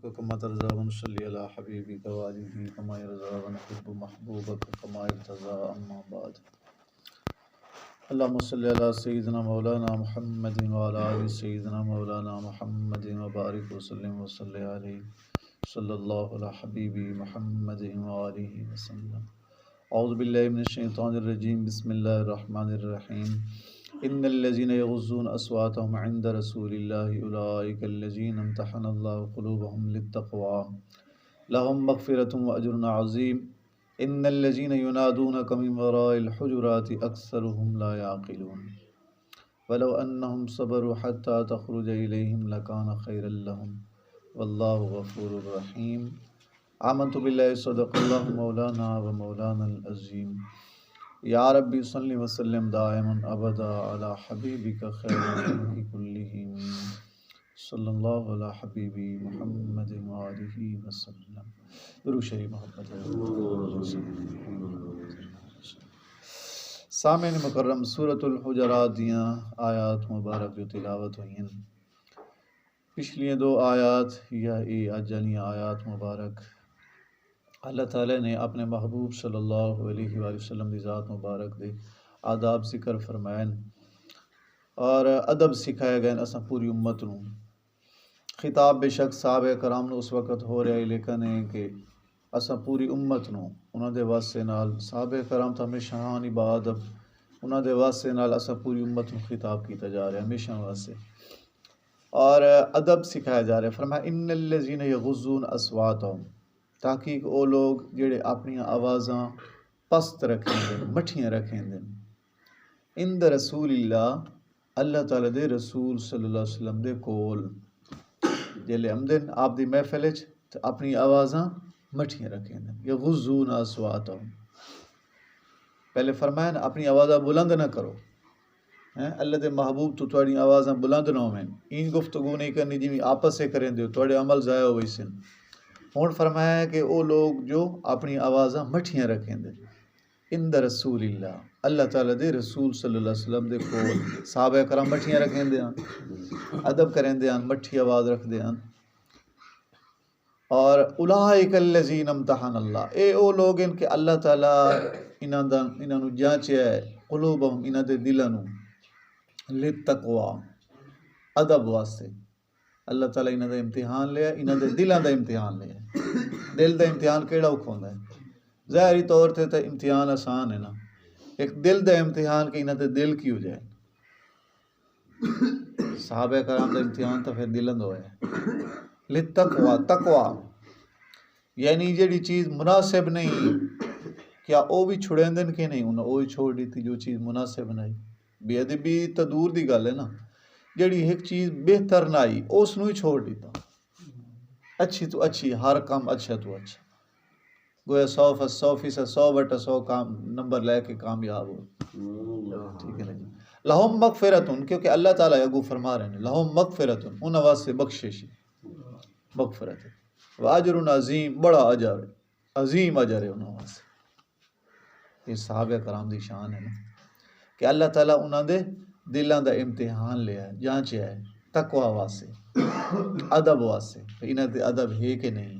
كما ترضى ونصلي على حبيبك وآله كما يرضى ونحب محبوبك كما يرتضى أما بعد اللهم صل على سيدنا مولانا محمد وعلى آل سيدنا مولانا محمد وبارك وسلم وصلي عليه صلى الله على حبيبي محمد وآله وسلم. اعوذ باللہ من الشیطان الرجیم بسم اللہ الرحمن الرحیم. ان الذين يغضون اصواتهم عند رسول الله اولئك الذين امتحن الله قلوبهم للتقوى لهم مغفرة واجر عظیم. ان الذين ينادونك من وراء الحجرات اکثرهم لا يعقلون ولو انهم صبروا حتى تخرج اليهم لكان خيرا لهم والله غفور رحیم. آمنت باللہ صدق اللہ مولانا و مولانا العظیم. یا ربی صلی وسلم دائما ابدا علی حبیبک خیر الخلق کلہم صلی اللہ علی حبیبی محمد وآلہ وسلم. درود شریف محمد. سامعین مکرم، سورۃ الحجرات دیاں آیات مبارک جو تلاوت ہوئی ہیں، پچھلی دو آیات یا اج آیات مبارک اللہ تعالیٰ نے اپنے محبوب صلی اللہ علیہ وآلہ وسلم دی ذات مبارک دے آداب ذکر فرمائن اور ادب سکھائے گئے اساں پوری امت نوں. خطاب بے شک صحابہ کرام نوں اس وقت ہو رہا ہے، لیکن ہے کہ اساں پوری امت نوں انہاں دے واسطے نال صحابہ کرام تو ہمیشہ ہانی با ادب انہاں دے واسطے نال اساں پوری امت نوں خطاب کیتا جا رہا ہے ہمیشہ واسطے، اور ادب سکھایا جا رہا ہے. فرمایا ان الذین یغضون اصواتہم، تاکہ وہ لوگ جڑے اپنی آوازاں پست رکھیں دن، مٹھیاں رکھیں دن، عند رسول اللہ، اللہ تعالیٰ دے رسول صلی اللہ علیہ وسلم دے کول جلے آمدن آپ دی محفل وچ تے اپنی آوازاں مٹھیاں رکھیں دن. یغضون اصواتہم، پہلے فرمایا نا اپنی آوازاں بلند نہ کرو، اللہ دے محبوب تو تھوڑی آوازاں بلند نہ ہوئیں، این گفتگو نہیں کرنی جی آپس سے کریں دیو، تھوڑے عمل ضائع ہوئی سن. ہون فرمایا ہے کہ وہ لوگ جو اپنی آوازاں مٹھیاں رکھیں دے عند رسول اللہ، اللہ تعالیٰ دے رسول صلی اللہ علیہ وسلم دے کول صحابہ کرام مٹھیاں رکھیں دے ہاں، ادب کریں دے ہاں، مٹھی آواز رکھ دے ہاں. اور اولئک الذین امتحن اللہ، اے او لوگ ان کہ اللہ تعالیٰ انہاں نوں جانچیا ہے، قلوبہم انہاں دے دلاں نوں، للتقوی ادب واسطے. اللہ تعالیٰ انہاں دا امتحان لیا، انہاں دے دلاں دا امتحان لیا. دل دا امتحان کیڑا اوکھا ہوندا ہے؟ ظاہری طور تے تے امتحان آسان ہے نا، ایک دل دا امتحان کہ انہاں دے دل کی ہو جائے. صحابہ کرام دا امتحان تو پھر دلاں دا ہویا ہے. للتقوی، تقوی یعنی جڑی چیز مناسب نہیں کیا او بھی چھڑیں دن کہ نہیں، انہاں او ہی چھوڑ دیتی جو چیز مناسب نہیں. بے ادبی تو دور دی گل ہے نا، جڑی ایک چیز بہتر نہ آئی اس نوں ہی چھوڑ دیتا. اچھی تو اچھی، ہر کام اچھا تو اچھا، گویا 100% کام نمبر لے کے کامیاب ہو. ٹھیک ہے نا جی. لہم مغفرتن، کیونکہ اللہ تعالیٰ اگو فرما رہے ہیں لہم مغفرتن، انہاں واسطے بخشش مغفرت ہے، واجر عظیم، بڑا اجر ہے، عظیم اجر ہے انہاں واسطے. یہ صحابہ کرام دی شان ہے نا کہ اللہ تعالیٰ انہاں دے دلاں دا امتحان لیا ہے، جانچیا ہے تقوی واسطے، ادب واسطے. انہاں دے ادب ہے کہ نہیں،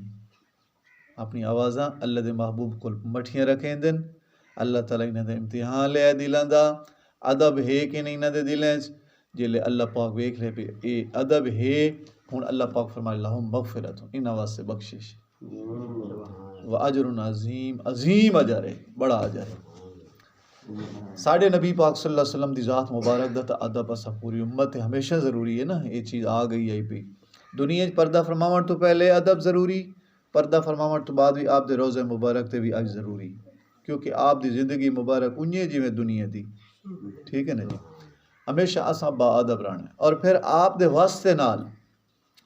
اپنی آوازاں اللہ دے محبوب کو مٹھیاں رکھیں دن. اللہ تعالیٰ انہاں دے امتحان لیا دلاں دا، ادب ہے کہ نہیں انہاں دے دلاں وچ. جلے اللہ پاک ویکھ لے پہ اے ادب ہے، ہن اللہ پاک فرمائے لہم مغفرت، انہاں واسطے بخشش و اجر عظیم، عظیم اجر ہے، بڑا اجر ہے. ساڈے نبی پاک صلی اللہ علیہ وسلم دی ذات مبارک دا ادب اسا پوری امت ہے ہمیشہ ضروری ہے نا. یہ چیز آ گئی ہے پی دنیا پردہ فرماون تو پہلے ادب ضروری، پردہ فرماون تو بعد بھی آپ دے روزہ مبارک تے بھی اج ضروری، کیونکہ آپ دی زندگی مبارک انجے جویں دنیا دی. ٹھیک ہے نا جی. ہمیشہ اساں با ادب رہنا ہے، اور پھر آپ دے واسطے نال،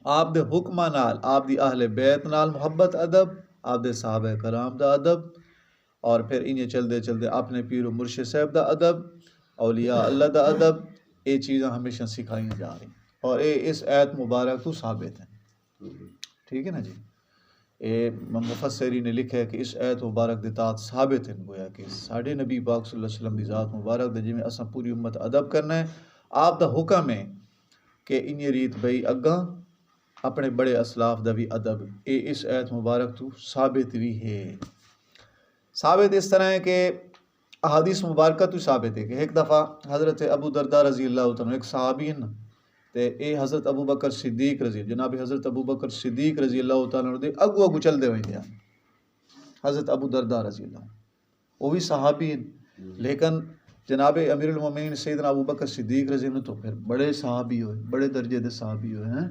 آپ دے حکمہ نال، آپ دی اہل بیت نال محبت ادب، آپ دے صحابہ کرام دا ادب، اور پھر انہیں چلدے چلدے اپنے پیر و مرشد صاحب دا ادب، اولیاء اللہ دا ادب. یہ چیزاں ہمیشہ سکھائی جا رہی اور یہ اس آیت مبارک تو ثابت ہیں. ٹھیک ہے نا جی. یہ مفسرین نے لکھا ہے کہ اس آیت مبارک دے تحت ثابت ہیں گویا کہ ساڈے نبی پاک صلی اللہ علیہ وسلم دی ذات مبارک دے جویں اساں پوری امت ادب کرنا ہے، آپ دا حکم ہے کہ انہیں ریت بھئی اگاں اپنے بڑے اسلاف دا بھی ادب اے اس ایت مبارک تو ثابت بھی ہے۔ ثابت اس طرح ہے کہ احادیث مبارکہ تو ثابت ہے کہ ایک دفعہ حضرت ابو درداء رضی اللہ تعالیٰ ایک صحابی ہیں نا، تے اے حضرت ابو بکر صدیق رضی جناب حضرت ابو بکر صدیق رضی اللہ تعالیٰ دے اگو اگو چل دے ہوئے دیا حضرت ابو درداء رضی اللہ، وہ بھی صحابی ہیں، لیکن جناب امیر المومنین سیدنا ابو بکر صدیق رضی اللہ تو پھر بڑے صحابی ہوئے، بڑے درجے دے صحابی ہوئے ہیں،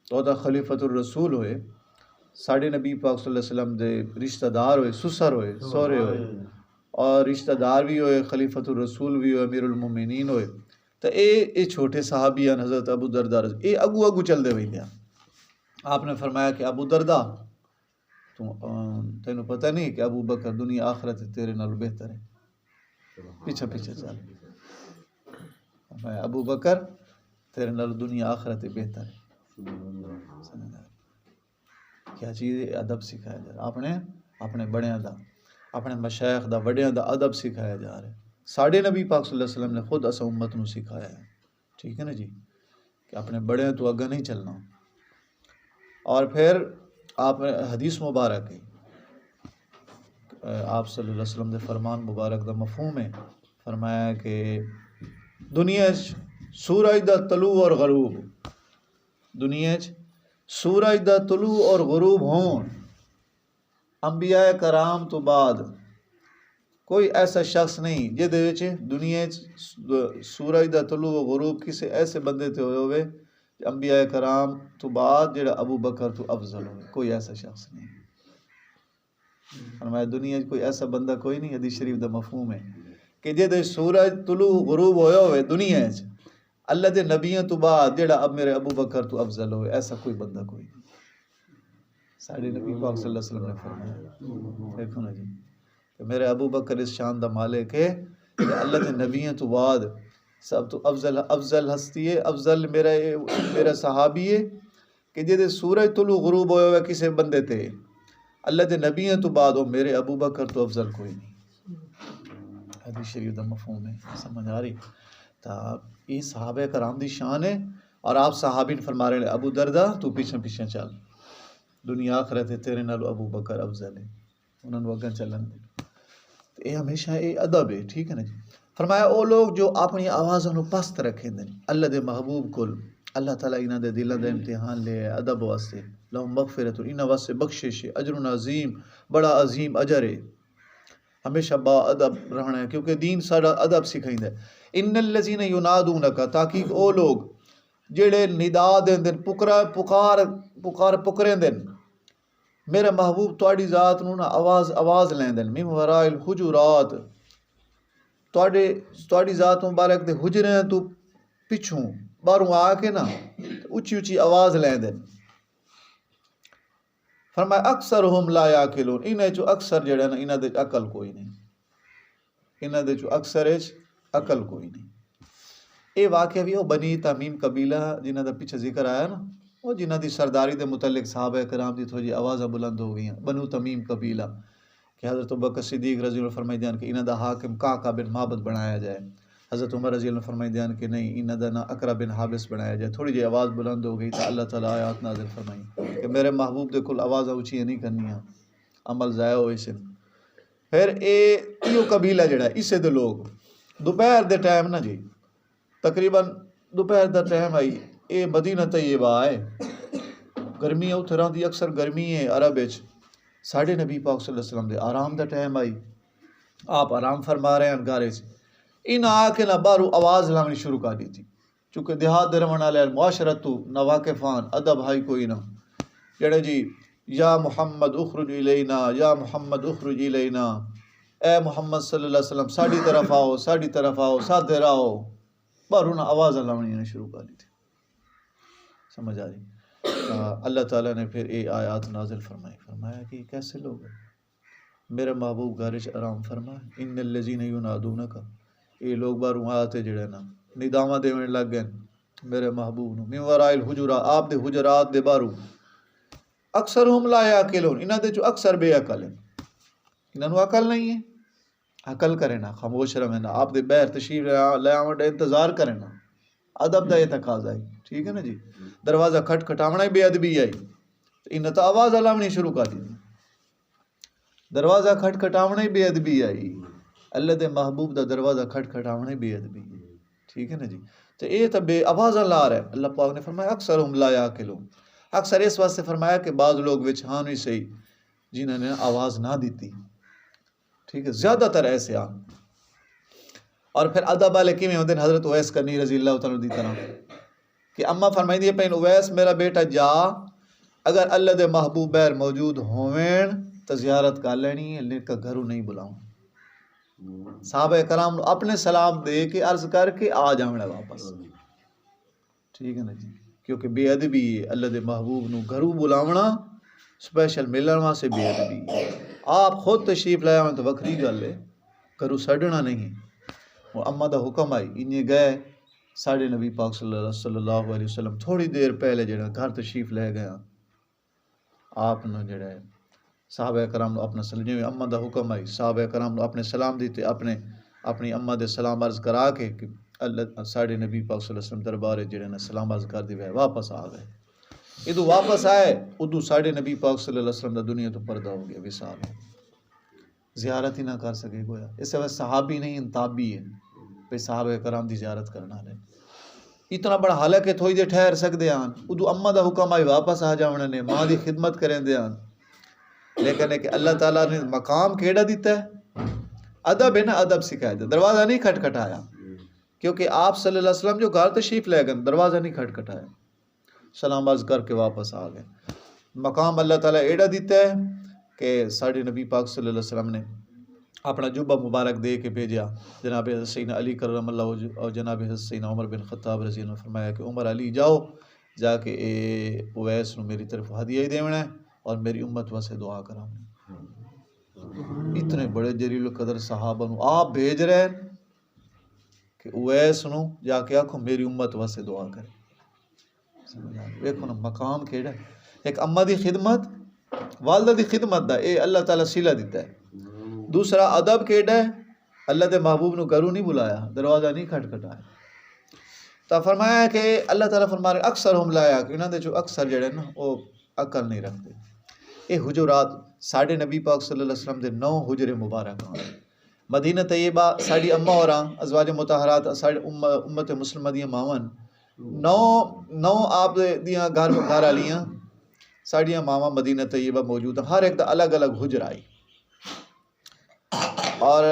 تو دا خلیفۃ الرسول ہوئے، ساڑھے نبی پاک صلی اللہ علیہ وسلم دے رشتہ دار ہوئے، سسر ہوئے، سورے ہوئے، اور رشتہ دار بھی ہوئے، خلیفۃ الرسول بھی ہوئے، امیر المومنین ہوئے، تو اے چھوٹے صحابی ہیں حضرت ابو درداء رضی اے اگو اگو چل دے ہوئے دیا۔ آپ نے فرمایا کہ ابو درداء تینوں پتہ نہیں کہ ابو بکر دنیا آخرت تیرے نال بہتر ہے، پیچھے پیچھے چل۔ فرمایا ابو بکر تیرے نال دنیا آخرت بہتر ہے۔ کیا چیز ادب سکھایا جا رہا، اپنے بڑیاں دا، اپنے مشائخ دا، وڈیاں دا ادب سکھایا جا رہا ہے۔ ساڑھے نبی پاک صلی اللہ علیہ وسلم نے خود اسا امت نو سکھایا ہے، ٹھیک ہے نا جی، کہ اپنے بڑیاں تو اگا نہیں چلنا۔ اور پھر آپ حدیث مبارک ہے، آپ صلی اللہ علیہ وسلم دے فرمان مبارک دا مفہوم ہے، فرمایا کہ دنیا سورج دا طلوع اور غروب، دنیا سورج دا طلوع اور غروب ہون، انبیاء کرام تو بعد کوئی ایسا شخص نہیں جہدے وچ دنیا سورج دا طلوع و غروب کسی ایسے بندے تے ہوئے ہوئے انبیاء کرام تو بعد جڑا ابو بکر تو افضل ہوئے، کوئی ایسا شخص نہیں۔ فرمایا دنیا کوئی ایسا بندہ کوئی نہیں، حدیث شریف دا مفہوم ہے کہ جہدے سورج طلوع غروب ہوئے ہوئے دنیا اللہ دے نبیوں تو بعد جڑا اب میرے ابو بکر تو افضل ہوئے، ایسا کوئی بندہ کوئی نہیں۔ ساڑھے نبی پاک صلی اللہ علیہ وسلم نے فرمایا، دیکھو نا جی، کہ میرے ابو بکر اس شان دا مالک ہے کہ اللہ دے نبیوں تو بعد سب تو افضل ہستی ہے، افضل میرا صحابی ہے کہ جہدے سورج طلوع غروب ہوئے ہوئے کسی بندے تے اللہ دے نبیوں تو بعد وہ میرے ابو بکر تو افضل کوئی نہیں۔ حدیث شریف دا مفہوم ہے، سمجھ آ رہی؟ تو یہ صحابہ کرام دی شان ہے، اور آپ صحابی نے فرما رہے ہیں ابو درداء تو پیچھے پیچھے چل، دنیا آخرت تیرے نالو ابو بکر افضل ہے، انہوں نے اگاں چلن دے۔ تو یہ ہمیشہ یہ ادب ہے، ٹھیک ہے نا جی۔ فرمایا او لوگ جو اپنی آوازوں نو پست رکھیں دن اللہ دے محبوب کل، اللہ تعالیٰ انہاں دے دلوں دے امتحان لے ادب واسطے، لہم مغفرت انہاں واسطے بخشش ہے، اجر عظیم، بڑا عظیم اجر ہے، ہمیشہ با ادب رہنا ہے، کیونکہ دین سارا ادب سکھائیندا ہے۔ ان الذین ینادونک، تحقیق او لوگ جڑے ندا دین دن پکاریں دن میرے محبوب تواڈی ذات نو نا آواز لین دن، من وراء الحجرات، تواڈی ذات مبارک دے حجرے تو پچھوں باہروں آ کے نا اچھی اچھی آواز لین دن۔ فرمایا اکثرہم لا یعقلون، انہاں چوں اکثر جڑے نا انہاں دے عقل کوئی نہیں، انہاں دے چوں اکثر عقل کوئی نہیں۔ اے واقعہ بھی وہ بنی تمیم قبیلہ جنہاں دا پیچھے ذکر آیا نا، وہ جنہاں دی سرداری دے متعلق صحابہ کرام دی تھوڑی آوازاں بلند ہو گئیں، بنو تمیم قبیلہ، کہ حضرت ابوبکر صدیق رضی اللہ عنہ فرمائی دیان کہ انہاں دا حاکم قعقاع بن معبد بنایا جائے، حضرت عمر رضی اللہ عنہ فرمائی دیان کہ نہیں انہاں دا نا اقرع بن حابس بنایا جائے۔ تھوڑی جی آواز بلند ہو گئی تو اللہ تعالیٰ آیات نازل فرمائی کہ میرے محبوب دے کل آوازاں اونچیاں نہیں کرنیاں، عمل ضائع ہوئے سن۔ پھر ایو قبیلہ جڑا ہے اسے دے لوگ دوپہر دے ٹائم نا جی، تقریباً دوپہر دا ٹائم آئی، اے مدینہ طیبہ آئے، گرمی اتھے رہندی اکثر گرمی ہے عرب وچ، ساڑھے نبی پاک صلی اللہ علیہ وسلم دے آرام دا ٹائم آئی، آپ آرام فرما رہے ہیں گارے سے، انہاں آ کے نہ باہروں آواز لانی شروع کر دی تھی، چونکہ دیہات دے رہن والے معاشرت تو نہ واقفان ادب ہائی کوئی نہ، جڑے جی یا محمد اخرج الینا، یا محمد اخرج الینا، اے محمد صلی اللہ علیہ وسلم ساڑی طرف آؤ، ساڑی طرف آؤ، ساتھ راؤ، باہروں نہ آواز لانی شروع کر دی تھی۔ سمجھ آ رہی؟ اللہ تعالیٰ نے پھر اے آیات نازل فرمایا کہ کیسے لوگ ہیں، میرے محبوب گارش آرام فرمائے، ان الذین ینادونک، اے لوگ باہروں آتے جڑے نا نداواں دیون لگ گئے میرے محبوب نو، من وراء الحجرات، آپ دے حجرات دے باہروں، اکثرہم لا یعقلون، انہاں دے چوں اکثر بے عقل ہیں، انہاں نو عقل نہیں ہے، عقل کرے نا، خاموش رہے نا، آپ دے بہر تشریف لے آویں انتظار کرے نا، ادب دا یہ تقاضا ہے، ٹھیک ہے نا جی. دروازہ کھٹکھٹاونا ہی بے ادبی آئی، انہیں تو آواز علامنی شروع کر دی. دروازہ کھٹکھٹاونا ہی بے ادبی آئی، اللہ دے محبوب دا دروازہ کھٹکھٹاونا ہی بے ادبی ہے. ٹھیک ہے نا جی. تو یہ تو بے آواز لا رہا ہے. اللہ پاک نے فرمایا اکثر ہم لا یعقلون، اکثر اس واسطے فرمایا کہ بعض لوگ وچ ہاں بھی صحیح جنہوں نے آواز نہ دیتی. ٹھیک ہے، زیادہ تر ایسے آن. اور پھر ادب والے کیویں ہوندے، حضرت اویس کرنی رضی اللہ تعالیٰ دی طرح کہ اماں فرمائندی ہے پہن اویس میرا بیٹا جا، اگر اللہ دے محبوب بیر موجود ہوئیں تو زیارت کر لینی ہے، لیکن گھروں نہیں بلاؤں. صحابہ کرام اپنے سلام دے کے عرض کر کے آ جاونا واپس. ٹھیک ہے نا جی. کیونکہ بے ادبی ہے اللہ دے محبوب نو گھروں بلاونا، سپیشل ملن واسطے بے ادبی ہے. آپ خود تشریف لے آؤں تو وکری گل ہے، گھروں سڈنا نہیں. وہ اماں دا حکم آئی انہیں گئے ساڑھے نبی پاک صلی اللہ علیہ وسلم تھوڑی دیر پہلے جڑا گھر تشریف لے گیا. آپ نے جڑا ہے صحابہ کرام اپنا سلجے اماں دا حکم آئی، صحابہ کرام اپنے سلام دیتے، اپنی اماں دے سلام عرض کرا کے کہ اللہ ساڑھے نبی پاک صلی اللہ علیہ وسلم دربار جڑے نے سلام عرض کر دی واپس آ گئے. ادو واپس آئے ادو ساڑھے نبی پاک صلی اللہ علیہ وسلم دا دنیا تو پردہ ہو گیا، وصال ہے، زیارت ہی نہ کر سکے گویا. اس وقت صحابی نہیں تابعی ہے پہ صحابہ کرام دی زیارت کرنا ہے. اتنا بڑا حال ہے کہ تھوڑی دیر ٹھہر سکتے ہیں. ادو اماں دا حکم آئی واپس آ جاونے نے، ماں دی خدمت کریں دے ہیں. لیکن ہے کہ اللہ تعالیٰ نے مقام کیڑا دیتا ہے، ادب ہے نا، ادب سکھایا جائے. دروازہ نہیں کھٹکھٹایا کیونکہ آپ صلی اللہ علیہ وسلم جو گھر تشریف لے گئے، دروازہ نہیں کھٹکھٹایا، سلام عرض کر کے واپس آ گئے. مقام اللہ تعالیٰ ایڑا دیتا ہے کہ ساڑھے نبی پاک صلی اللہ علیہ وسلم نے اپنا جبہ مبارک دے کے بھیجا جناب حضرت سیدنا علی کرم اللہ وجہ اور جناب حضرت سیدنا عمر بن خطاب رضی اللہ عنہ. فرمایا کہ عمر علی جاؤ جا کے اویس نو میری طرف ہدیہ ہی دیونا ہے اور میری امت واسطے دعا کراؤں. اتنے بڑے جلیل القدر صحابہ نو آپ بھیج رہے ہیں کہ اویس نو جا کے آکھو میری امت واسطے دعا کرے. دیکھو نا مقام کیڑا ہے. ایک اماں دی خدمت، والدہ دی خدمت دا اے اللہ تعالیٰ سیلہ دیتا ہے. دوسرا ادب کیڑا ہے، اللہ دے محبوب نو گھروں نہیں بلایا، دروازہ نہیں کھٹکھٹایا. تو فرمایا کہ اللہ تعالیٰ فرما رہے اکثر ہم لایا کہ انہوں نے جو اکثر جڑے نا وہ عقل نہیں رکھتے. یہ حجرات ساڑھے نبی پاک صلی اللہ علیہ وسلم دے 9 حجر مبارک ہیں. مدینہ طیبہ ساڑھی اماں اور ازواج مطہرات ساڑھی امت مسلمہ دیاں ماون 9 آپ دیاں گھر والیاں ساڑھیاں ماواں مدینہ طیبہ موجود ہیں. ہر ایک دا الگ الگ حجر آئی. اور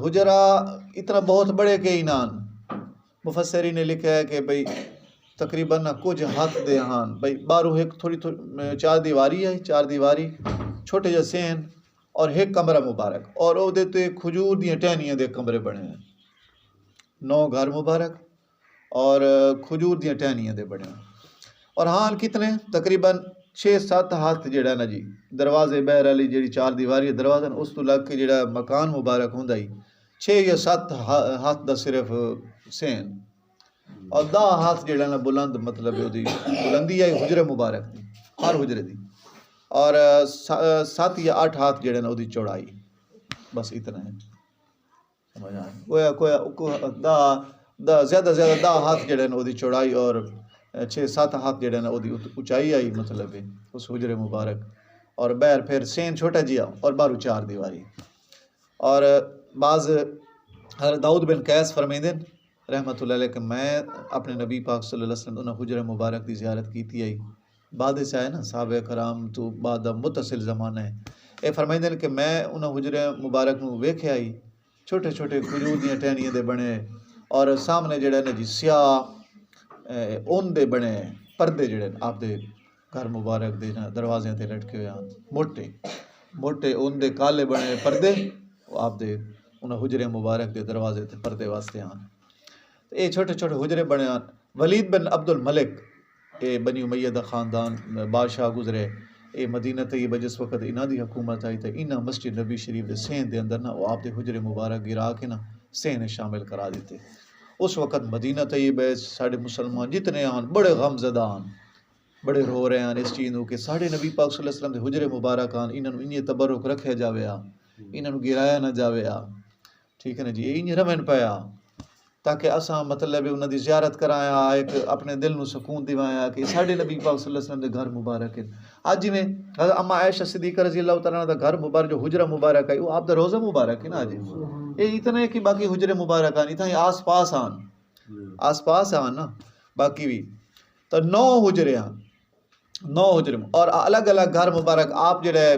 حجرہ اتنا بہت بڑے کہ انان مفسرین نے لکھا ہے کہ بھئی تقریباً کچھ ہاتھ دے ہان بھئی بارو ایک تھوڑی چار دیواری ہے، چار دیواری چھوٹے جا سین اور ایک کمرہ مبارک اور او دیتے کھجور دیاں ٹہنیاں دے کمرے بنے ہیں. 9 گھر مبارک اور کھجور دیاں ٹہنیاں دے بنے ہیں. اور ہاں کتنے تقریباً 6-7 ہاتھ جڑا نا جی دروازے بہر علی جڑی 4 دیواری دروازہ اس تو لگ کے جڑا مکان مبارک ہوندا ہی 6 یا 7 ہاتھ دا صرف سین اور 10 ہاتھ جڑا نا بلند مطلب دی بلندی ہے حجر مبارک دی ہر حجرے دی اور 7 یا 8 ہاتھ جڑا نا دی چوڑائی. بس اتنا ہے. سمجھ آیا کوئی زیادہ 10 ہاتھ جڑا نا دی چوڑائی اور 6-7 ہاتھ جڑا نا دی اونچائی آئی مطلب ہے اس حجر مبارک اور بہر پھر سین چھوٹا جیا اور بارو 4 دیواری. اور بعض حضرت داؤد بن قیس فرمیندن رحمۃ اللہ علیہ کہ میں اپنے نبی پاک صلی اللہ علیہ وسلم انہاں حجر مبارک دی زیارت کیتی آئی. بعد سے آئے نا صحابہ کرام تو بعد متصل زمانہ ہے. اے فرمیندن کہ میں انہاں حجر مبارک نو ویکھے آئی چھوٹے چھوٹے کھجور دیاں ٹہنیاں دے بنے اور سامنے جڑا نا جی سیاہ اون دے بنے پردے جڑے آپ دے گھر مبارک دے دروازے تے لٹکے ہوئے ہیں موٹے موٹے اون دے کالے بنے پردے آپ دے انہاں حجر مبارک دے دروازے تے پردے واسطے ہیں. اے چھوٹے چھوٹے حجرے بنے ہیں. ولید بن عبد الملک اے بنی امیہ دا خاندان بادشاہ گزرے. اے مدینہ طیبہ جس وقت انہاں دی حکومت آئی تے انہاں مسجد نبی شریف دے سین دے اندر نا وہ آپ دے حجر مبارک گرا کے نا سین شامل کرا دیتے. اس وقت مدینہ طیبہ ساڑھے مسلمان جتنے ہیں بڑے غم زدہ ہیں، بڑے رو رہے ہیں اس چیز کہ ساڑھے نبی پاک صلی اللہ علیہ وسلم دے حجر مبارک ہیں انہاں انہیں تبرک رکھے جاوے انہاں گرایا نہ جاوے. ٹھیک ہے نا جی انہیں رمن پیا تاکہ اساں مطلب انہاں دی زیارت کرایا، ایک اپنے دل نو سکون دیوایا کہ ساڈے نبی پاک صلی اللہ علیہ وسلم دے گھر مبارک ہیں۔ اج جویں حضرت اما عائشہ صدیقہ رضی اللہ تعالیٰ عنہ دا گھر مبارک جو حجرہ مبارک ہے وہ آپ دا روزہ مبارک ہے نا اج یہ اتنا ہے کہ باقی حجرے مبارک آن اتنا ہی آس پاس آن نا باقی بھی تو 9 حجرے ہیں، 9 حجرے اور الگ الگ گھر مبارک آپ جڑے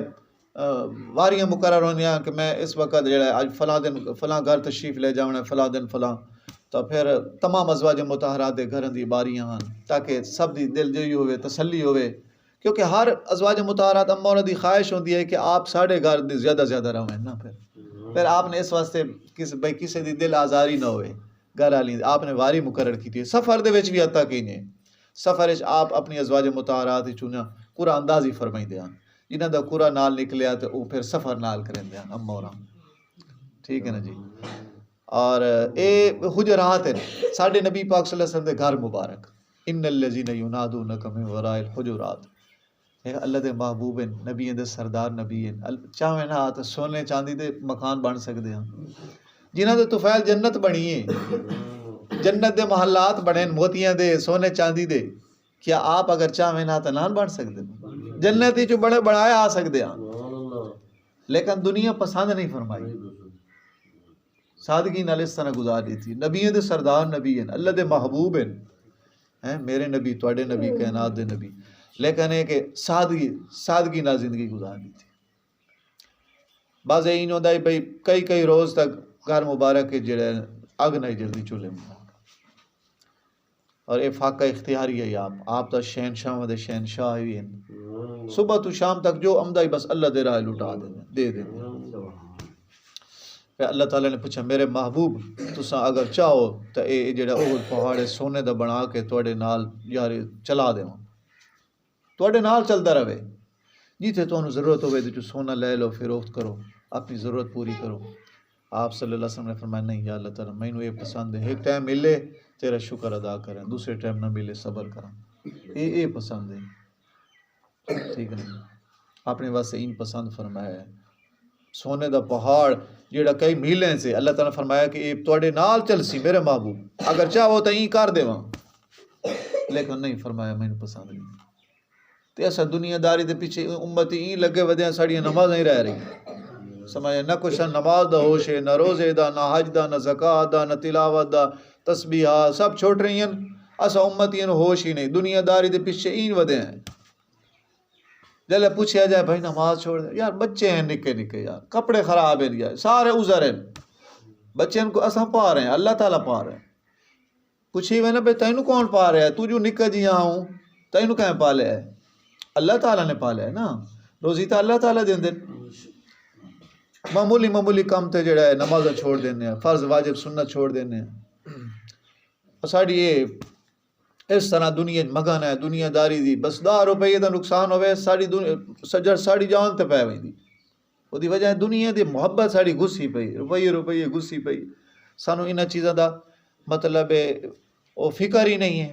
واریاں مقرر ہونے ہیں کہ میں اس وقت جڑا ہے اج فلاں دن فلاں گھر تشریف لے جاؤں فلاں دن فلاں، تو پھر تمام ازواج مطہرات دے گھراں دی باریاں ہیں تاکہ سب دی دل جوئی ہوئے تسلی ہوئے، کیونکہ ہر ازواج مطہرات اما انہاں دی خواہش ہوندی ہے کہ آپ ساڑھے گھر دی زیادہ زیادہ رہیں نا، پھر آپ نے اس واسطے کسی دی دل آزاری نہ ہوئے گھر والی آپ نے واری مقرر کی تھی۔ سفر دے وچ بھی عطا کینے سفر وچ آپ اپنی ازواج مطہرات چنیا قرآن اندازی فرمائیندے ہیں، جنہاں دا قرآن نال نکلیا تو وہ پھر سفر نال کریندے ہیں اما ہوراں، ٹھیک ہے نا جی۔ اور اے حجرات ہیں ساڈے نبی پاک صلی اللہ علیہ وسلم دے گھر مبارک، ان الذین ینادونک من وراء الحجرات، اللہ دے محبوب ہیں، نبی دے سردار نبی ہیں، چاہویں نا تو سونے چاندی دے مکان بن سکتے ہیں، جنہاں دے طفیل جنت بنی ہے، جنت دے محلات بنے موتیاں دے سونے چاندی دے، کیا آپ اگر چاہویں نا تو نہ بن سکتے جنت ہی جو بڑے بڑھائے آ سکتے ہیں، لیکن دنیا پسند نہیں فرمائی، سادگی نال اس طرح گزار دی تھی۔ نبی دے سردار نبی ہیں، اللہ دے محبوب ہیں، میرے نبی تواڈے نبی کائنات دے نبی، لیکن ہے کہ سادگی نال زندگی گزار دی تھی۔ بعض این ہوتا ہے بھئی کئی روز تک گھر مبارک کے جڑے اگ نہیں جلدی چولہے میں، اور یہ فاقہ اختیاری ہے آپ تا شہنشاہ دے شہنشاہ ہوئی ہیں، صبح تو شام تک جو آمدہ ہی بس اللہ دے راہ لٹا دے دیں۔ پھر اللہ تعالیٰ نے پوچھا میرے محبوب تساں اگر چاہو تو اے جڑا احد پہاڑ سونے دا بنا کے تواڈے نال یار چلا دیواں، تواڈے نال چلدا رہے، جیتے تانوں ضرورت ہوئے تو سونا لے لو فروخت کرو اپنی ضرورت پوری کرو۔ آپ صلی اللہ علیہ وسلم نے فرمایا نہیں یا اللہ تعالیٰ مینوں یہ پسند ہے، ایک ٹائم ملے تیرا شکر ادا کریں، دوسرے ٹائم نہ ملے صبر کریں، یہ پسند ہے، ٹھیک ہے نا، اپنے واسطے این پسند فرمایا ہے۔ سونے دا پہاڑ جیڑا کئی میلیں سے اللہ تعالیٰ نے فرمایا کہ یہ تواڈے نال چل سی میرے محبوب، اگر چاہو تو این کر دیواں، لیکن نہیں فرمایا مینوں پسند نہیں۔ تے ایسا دنیا داری دے پیچھے امتی این لگے ودیاں ساڑیاں نماز نہیں رہ رہی، سمجھے نہ کچھ نماز دا ہوش ہے، نہ روزے دا، نہ حج دا، نہ زکوٰۃ دا، نہ تلاوت دا، تسبیحات سب چھوٹ رہی ہیں، اسا امتی نو ہوش ہی نہیں، دنیا داری دے پیچھے این ودے ہیں۔ جلے پوچھا جائے بھائی نماز چھوڑ دے، یار بچے ہیں نکے نکے، یار کپڑے خراب ہیں، یار سارے عذر ہیں، بچے ان کو اساں پا رہے ہیں، اللہ تعالیٰ پا رہے ہیں۔ پوچھی میں نے بھائی تینوں کون پا رہا ہے، تو جو نکا جی یہاں ہوں تینوں کہیں پالے ہے، اللہ تعالیٰ نے پالا ہے نا، روزی تو اللہ تعالیٰ دیں دیں۔ معمولی کام تے جڑا ہے نمازاں چھوڑ دینے ہیں، فرض واجب سنت چھوڑ دینے ہیں، ساڑی یہ اس طرح دنیا مگن ہے، دنیا داری دی بس 10 روپے دا نقصان ہوئے ساڑی جان تے پہ ویندی، وہ دی وجہ دنیا دی محبت ساڑی گسی پئی، روپیے گسی پئی، سانو انہاں چیزاں دا مطلب وہ فکر ہی نہیں ہے۔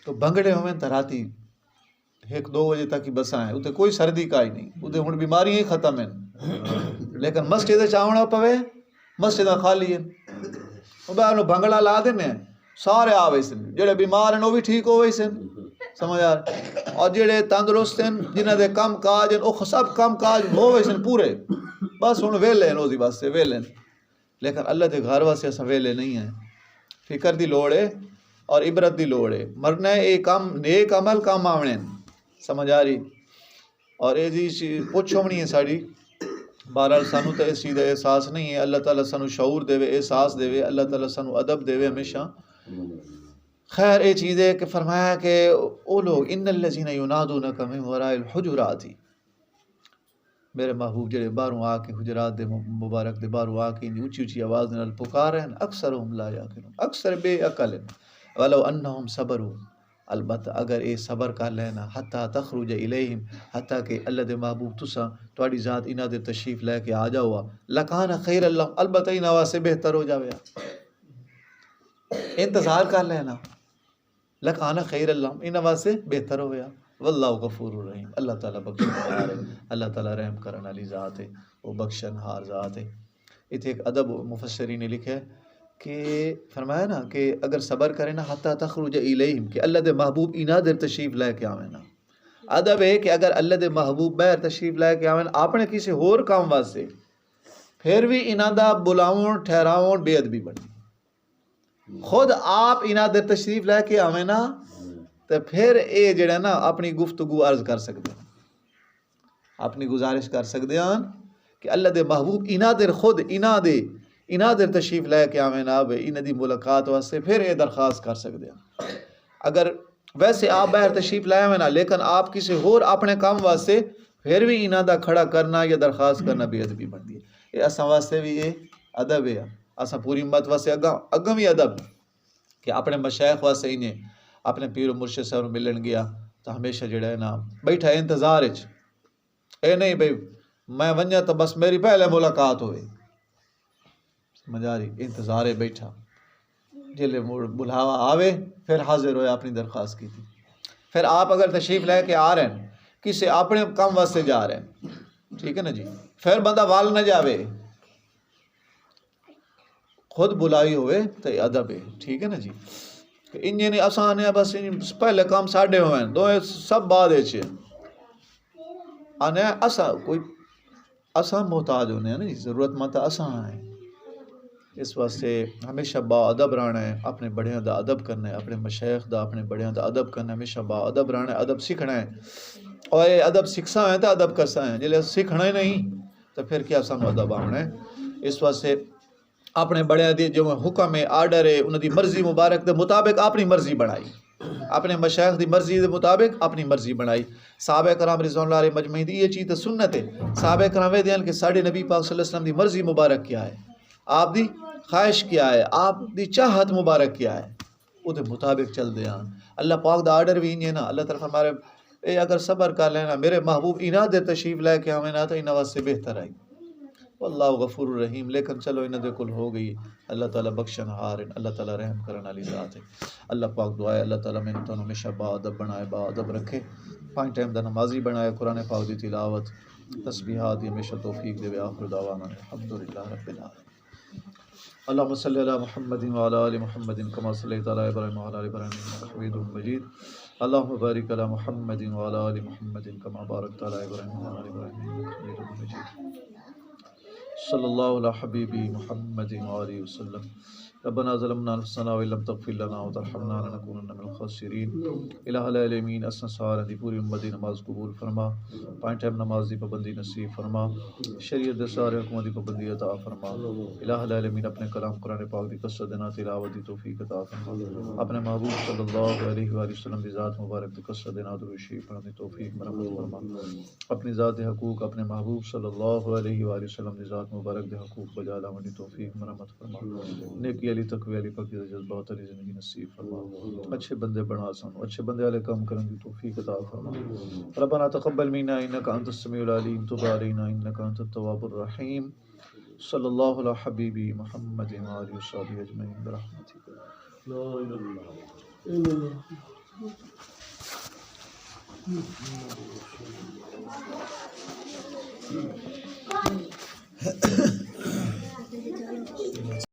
تو بھنگڑے ہوئے تو راتی 1-2 بجے تک ہی بساں ہیں، اتنے کوئی سردی کا ہی نہیں، اتنے ہن بیماریاں ہی ختم ہیں، لیکن مسجد چاونا پوے مسجد خالی ہیں، وہ بھنگڑا لا دینے سارے آوے سن، جڑے بیمار ہیں وہ بھی ٹھیک ہوئے سن، سمجھ آ رہا، اور جڑے تندرست ہیں جنہاں دے کم کاج ہیں وہ سب کم کاج ہوئے سن پورے، بس ہن ویلے ہیں روزی واسطے ویلے ہیں، لیکن اللہ دے گھر واسطے اساں ویلے نہیں ہیں۔ فکر دی لوڑ ہے اور عبرت دی لوڑ ہے، مرنا اے کام نیک عمل کام آونے، سمجھ آ رہی، اور یہ جی پوچھو نہیں ہے ساڑی، بہرحال سانو تو اس چیز کا احساس نہیں ہے، اللہ تعالیٰ سانو شعور دے، احساس دے، اللہ تعالیٰ سانو ادب دے ہمیشہ۔ خیر یہ چیز ہے کہ فرمایا کہ او لوگ ان الذین ینادونک من وراء الحجرات، میرے محبوب جڑے باہروں آ کے حجرات دے مبارک دے باہروں آ کے اونچی اونچی آواز نال پکار ہیں، اکثرهم لا یعقلون، اکثر بے عقل ہیں، ولو انہم صبروا، البتہ اگر اے صبر کر لینا، حتیٰ تخرج الیہم، حتیٰ کہ اللہ دے محبوب تساں تواڈی ذات انہاں دے تشریف لے کے آ جاؤ، لکان خیر اللہ، البتہ انہاں واسطے بہتر ہو جاوے، انتظار کر لینا، لکان خیر اللہ، انہاں واسطے بہتر ہو گیا، واللہ غفور الرحیم، اللہ تعالیٰ بخشن ہار ہے، اللہ تعالیٰ رحم کرن والی ذات ہے، وہ بخشن ہار ذات ہے۔ اتنے ایک ادب مفسرین نے لکھا ہے کہ فرمایا نا کہ اگر صبر کرے نا حتی تخرج الیہم کہ اللہ دے محبوب اینا دیر تشریف لے کے آویں نا. ادب ہے کہ اگر اللہ دے محبوب بہر تشریف لے کے آویں اپنے کسی ہور کام واسطے پھر بھی انہاں دا بلاون ٹھہراون بے ادبی بنی. خود آپ انہاں دیر تشریف لے کے آویں نا تو پھر اے جڑا نا اپنی گفتگو عرض کر سکتے ہیں, اپنی گزارش کر سکتے ہیں کہ اللہ دے محبوب انہاں دیر خود انہاں دیر تشریف لے کے آویں نا انہاں دی ملاقات واسطے پھر اے درخواست کر سکتے ہیں. اگر ویسے آپ باہر تشریف لائے ہوئے نا لیکن آپ کسی ہور اپنے کام واسطے پھر بھی انہاں دا کھڑا کرنا یا درخواست کرنا بے ادبی بنتی ہے. یہ اساں واسطے بھی یہ ادب ہے, اساں پوری امت واسطے اگم ہی ادب کہ اپنے مشائخ واسطے انہیں اپنے پیر و مرشد صاحب ملن گیا تو ہمیشہ جڑا ہے نا بیٹھا انتظار اچ, اے نہیں بھئی میں ونجا تو بس میری پہلے ملاقات ہوئے, سمجھا رہی انتظار بیٹھا جلے بلاوا آوے پھر حاضر ہوئے اپنی درخواست کی تھی. پھر آپ اگر تشریف لے کے آ رہے ہیں کسی اپنے کام واسطے جا رہے ہیں, ٹھیک ہے نا جی, پھر بندہ وال نہ جاوے, خود بلائی ہوئے تو ادب ہے, ٹھیک ہے نا جی. کہ انجے نہیں آسان ہے بس پہلے کام ساڑھے ہوئے دو سب بعد اچھے آنے اساں کوئی اساں محتاج ہونے ہیں نا جی, ضرورت مند اساں ہیں. اس واسطے ہمیشہ با ادب رہنا ہے, اپنے بڑیاں دا ادب کرنا ہے, اپنے مشائخ دا اپنے بڑیاں دا ادب کرنا ہے, ہمیشہ با ادب رہنا ہے, ادب سیکھنا ہے. اور یہ ادب سکھسا ہے تو ادب کرسا ہے, جلے سیکھنا ہی نہیں تو پھر کیا سانو ادب آنا ہے. اس واسطے اپنے بڑے دی جو حکم ہے آرڈر ہے انہوں دی مرضی مبارک دے مطابق اپنی مرضی بنائی, اپنے مشائخ دی مرضی دے مطابق اپنی مرضی بنائی. صحابہ کرام رضوان اللہ علیہ مجمعین دی یہ چیز تو سنت ہے. صحابہ کرام وے دیان کہ ساڑھے نبی پاک صلی اللہ علیہ وسلم دی مرضی مبارک کیا ہے, آپ دی خواہش کیا ہے, آپ دی چاہت مبارک کیا ہے, وہ دے مطابق چل دے ہیں. اللہ پاک دا آرڈر بھی انہیں نا, اللہ طرف ہمارے اے اگر صبر کر لینا میرے محبوب انہاں دے تشریف لے کے ہمیں نا تو انہاں واسطے بہتر آئی. واللہ غفور الرحیم. لیکن چلو انہاں دے کل ہو گئی, اللہ تعالیٰ بخشن ہار, اللہ تعالیٰ رحم کرن والی ذات ہے. اللہ پاک دعائے اللہ تعالیٰ میں تو ہمیشہ با ادب بنائے, با ادب رکھے, 5 ٹائم دا نمازی بنائے, قرآن پاک دی تلاوت تسبیحات دی ہمیشہ توفیق دے. آخر دعوانا الحمدللہ رب العالمین. اللهم صل على محمد وعلى ال محمد كما صليت على ابراهيم وعلى ال ابراهيم انك حميد مجيد. اللهم بارك على محمد وعلى ال محمد كما باركت على ابراهيم وعلى ال ابراهيم انك حميد مجيد. صلی اللہ علی حبیبی محمد وآلہ وسلم. ربنا ظلمنا انفسنا وان لم تغفر لنا وترحمنا لنكونن من الخاسرین. الہ العالمین اساں سارے دی پوری امت دی نماز قبول فرما, 5 ٹائم نماز دی پابندی نصیب فرما, شریعت دے سارے حکموں دی پابندی عطا فرما. الہ العالمین اپنے کلام قرآن پاک دی کثرت دینا تلاوت دی توفیق عطا فرما. اپنے محبوب صلی اللہ علیہ وآلہ وسلم دی ذات مبارک دی کثرت دینا درود شریف پڑھنے دی توفیق مرحمت فرما. اپنی ذات حقوق اپنے محبوب صلی اللہ علیہ وآلہ وسلم دی ذات مبارک دے حقوق بجا لانے دی توفیق مرحمت فرما. نیکی علی تقوی علی پاکی دے جذبات علی زندگی نصیب فرما. اچھے بندے بنا سانو, اچھے بندے والے کام کرنے دی توفیق عطا فرما. ربنا تقبل منا انک انت السمیع العلیم تب علینا انک انت التواب الرحیم. صلی اللہ علی حبیبی محمد وآلہ وصحبہ اجمعین برحمتک لا الہ الا اللہ.